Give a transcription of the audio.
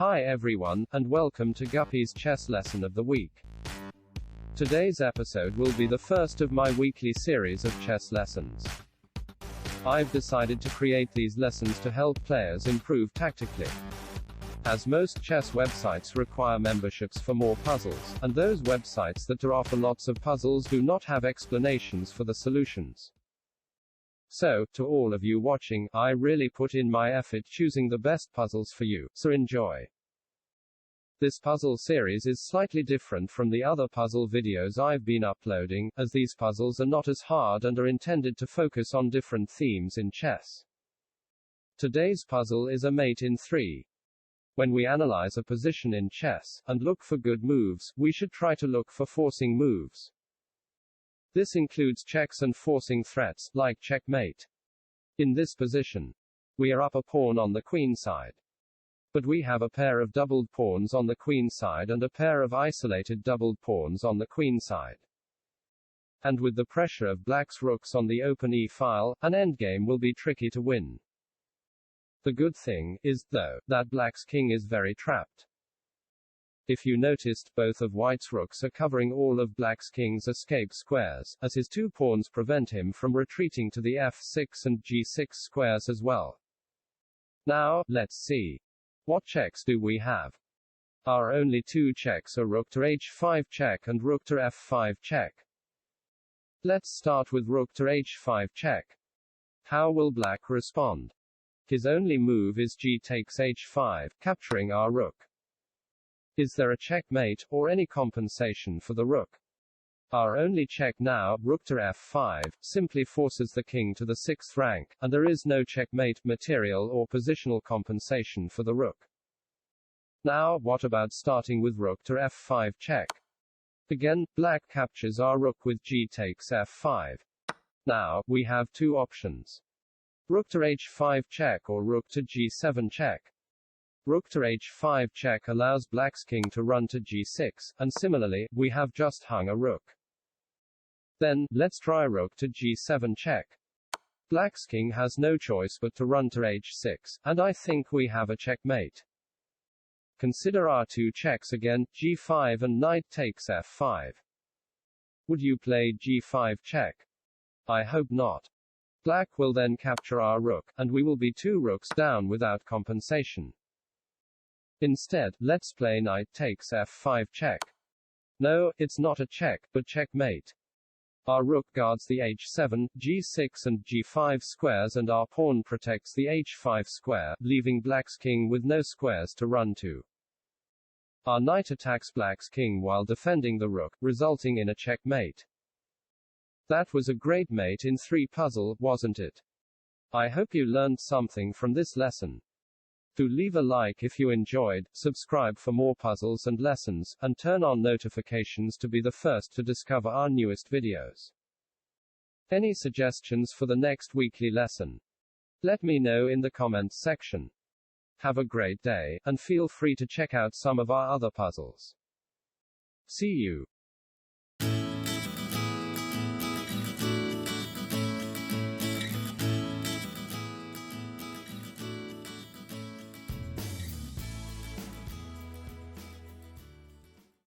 Hi everyone, and welcome to Guppy's chess lesson of the week. Today's episode will be the first of my weekly series of chess lessons. I've decided to create these lessons to help players improve tactically. As most chess websites require memberships for more puzzles, and those websites that do offer lots of puzzles do not have explanations for the solutions. So, to all of you watching, I really put in my effort choosing the best puzzles for you, so enjoy. This puzzle series is slightly different from the other puzzle videos I've been uploading, as these puzzles are not as hard and are intended to focus on different themes in chess. Today's puzzle is a mate in 3. When we analyze a position in chess, and look for good moves, we should try to look for forcing moves. This includes checks and forcing threats, like checkmate. In this position, we are up a pawn on the queen side. But we have a pair of doubled pawns on the queen side and a pair of isolated doubled pawns on the queen side. And with the pressure of black's rooks on the open e-file, an endgame will be tricky to win. The good thing is, though, that black's king is very trapped. If you noticed, both of white's rooks are covering all of black's king's escape squares, as his two pawns prevent him from retreating to the f6 and g6 squares as well. Now, let's see. What checks do we have? Our only two checks are rook to h5 check and rook to f5 check. Let's start with rook to h5 check. How will black respond? His only move is g takes h5, capturing our rook. Is there a checkmate, or any compensation for the rook? Our only check now, rook to f5, simply forces the king to the 6th rank, and there is no checkmate, material or positional compensation for the rook. Now, what about starting with rook to f5 check? Again, black captures our rook with g takes f5. Now, we have two options. Rook to h5 check or rook to g7 check. Rook to h5 check allows black's king to run to g6, and similarly, we have just hung a rook. Then, let's try rook to g7 check. Black's king has no choice but to run to h6, and I think we have a checkmate. Consider our two checks again, g5 and knight takes f5. Would you play g5 check? I hope not. Black will then capture our rook, and we will be two rooks down without compensation. Instead, let's play knight takes f5 check. No, it's not a check, but checkmate. Our rook guards the h7, g6 and g5 squares and our pawn protects the h5 square, leaving black's king with no squares to run to. Our knight attacks black's king while defending the rook, resulting in a checkmate. That was a great mate in 3 puzzle, wasn't it? I hope you learned something from this lesson. Do leave a like if you enjoyed, subscribe for more puzzles and lessons, and turn on notifications to be the first to discover our newest videos. Any suggestions for the next weekly lesson? Let me know in the comments section. Have a great day, and feel free to check out some of our other puzzles. See you.